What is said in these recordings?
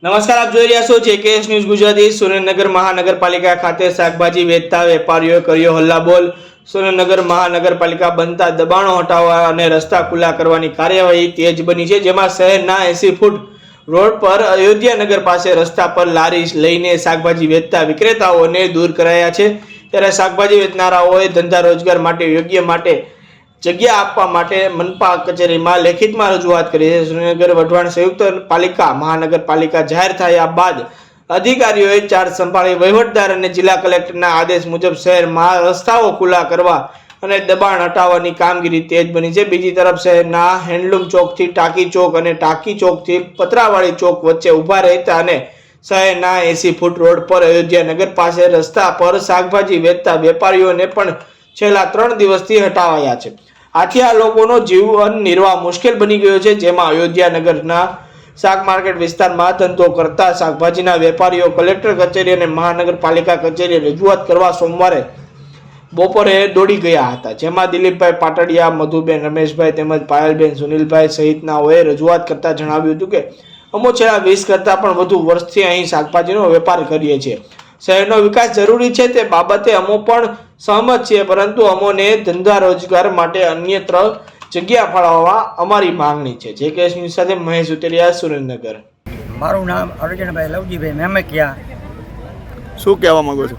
નમસ્કાર, આપ જોઈ રહ્યા છો જેકેએસ ન્યૂઝ ગુજરાતી। સુરેન્દ્રનગર મહાનગરપાલિકા ખાતે શાકભાજી વેચતા વેપારીઓએ કર્યો હલ્લાબોલ। સુરેન્દ્રનગર મહાનગરપાલિકા બનતા દબાણો હટાવવા અને રસ્તા ખુલ્લા કરવાની કાર્યવાહી તેજ બની છે, જેમાં શહેરના 80 ફૂટ રોડ પર અયોધ્યાનગર પાસે રસ્તા પર લારી લઈને શાકભાજી વેચતા વિક્રેતાઓને દૂર કરાયા છે। ત્યારે શાકભાજી વેચનારાઓએ ધંધા રોજગાર માટે યોગ્ય માટે જગ્યા આપવા માટે મનપા કચેરીમાં લેખિતમાં રજૂઆત કરી છે। સુરેન્દ્રનગર વઢવાણ સંયુક્ત પાલિકા મહાનગરપાલિકા જાહેર થયા બાદ અધિકારીઓએ ચાર્જ સંભાળી વહીવટદાર અને જિલ્લા કલેક્ટરના આદેશ મુજબ શહેરમાં રસ્તાઓ ખુલ્લા કરવા અને દબાણ હટાવવાની કામગીરી તેજ બની છે। બીજી તરફ શહેરના હેન્ડલૂમ ચોકથી ટાંકી ચોક અને ટાંકી ચોકથી પતરાવાળી ચોક વચ્ચે ઊભા રહેતા અને શહેરના 80 ફૂટ રોડ પર અયોધ્યાનગર પાસે રસ્તા પર શાકભાજી વેચતા વેપારીઓને પણ છેલ્લા 3 દિવસથી હટાવાયા છે। આથી આ લોકોનો જીવન નિર્વાહ મુશ્કેલ બની ગયો છે, જેમાં અયોધ્યાનગરના શાક માર્કેટ વિસ્તારમાં ધંધો કરતા શાકભાજીના વેપારીઓ કલેક્ટર કચેરી અને મહાનગરપાલિકા કચેરીએ રજૂઆત કરવા સોમવારે બપોરે દોડી ગયા હતા, જેમાં દિલીપભાઈ પાટડિયા, મધુબેન રમેશભાઈ તેમજ પાયલબેન સુનિલભાઈ સહિતનાઓએ રજૂઆત કરતા જણાવ્યું હતું કે અમો છેલ્લા 20 કરતાં પણ વધુ વર્ષથી અહીં શાકભાજીનો વેપાર કરીએ છીએ। શહેરનો વિકાસ જરૂરી છે તે બાબતે અમો પણ સહમત છીએ, પરંતુ અમોને ધંધા રોજગાર માટે અન્યત્ર જગ્યા ફાળવવા અમારી માંગણી છે। જેકેએસ ન્યૂઝ સાથે મહેશ ઉતરિયા, સુરેન્દ્રનગર। મારું નામ અર્જુનભાઈ લવજીભાઈ મેમકિયા। શું કહેવા માંગો છો?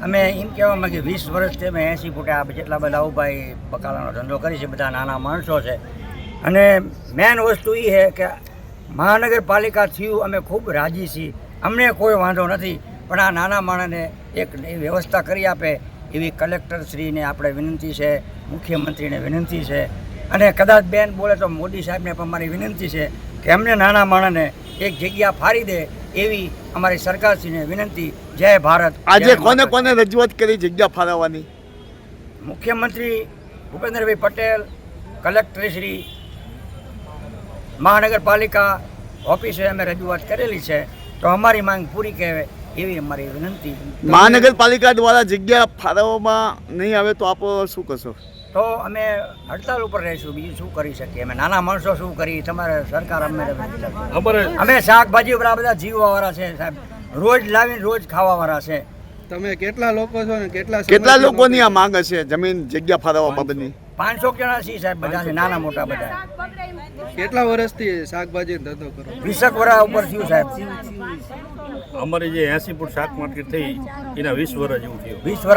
અમે એમ કહેવા માંગીએ 20 વર્ષથી અમે 80 ફૂટે આ જેટલા બધા ઉભાઈ બકાલાનો ધંધો કરી છે, બધા નાના માણસો છે। અને મેન વસ્તુ એ છે કે મહાનગરપાલિકા થયું અમે ખૂબ રાજી છીએ, અમને કોઈ વાંધો નથી, પણ આ નાના માણસને એક વ્યવસ્થા કરી આપે એવી કલેક્ટરશ્રીને આપણે વિનંતી છે, મુખ્યમંત્રીને વિનંતી છે, અને કદાચ બેન બોલે તો મોદી સાહેબને પણ મારી વિનંતી છે કે અમને નાના માણસને એક જગ્યા ફાળી દે એવી અમારી સરકારશ્રીને વિનંતી। જય ભારત। આજે કોને કોને રજૂઆત કરી જગ્યા ફાળવવાની? મુખ્યમંત્રી ભૂપેન્દ્રભાઈ પટેલ, કલેક્ટરશ્રી, મહાનગરપાલિકા ઓફિસે અમે રજૂઆત કરેલી છે, તો અમારી માંગ પૂરી કહેવાય એવી અમારી વિનંતી। મહાનગરપાલિકા દ્વારા જગ્યા ફાળવવામાં નહીં આવે તો આપ શું કરશો? તો અમે હડતાલ ઉપર રહીશું, બીજું શું કરી શકીએ? અમે નાના માણસો શું કરી? તમારે સરકાર અમે શાકભાજી ઉપર આ બધા જીવવાવાળા છે સાહેબ, રોજ લાવીને રોજ ખાવાવાળા છે। તમે કેટલા લોકો છો ને કેટલા લોકોની આ માંગ છે જમીન જગ્યા ફાળવવા બાબતની? 500 જણા છીએ સાહેબ, બધા છે, નાના મોટા બધા। કેટલા વર્ષથી શાકભાજી ધંધો કરો? 20 વર્ષ ઉપર થયું સાહેબ। અમારી જે 80 ફૂટ શાક માર્કેટ થઈ એના 20 વર્ષ જેવું થયું। 20 વર્ષ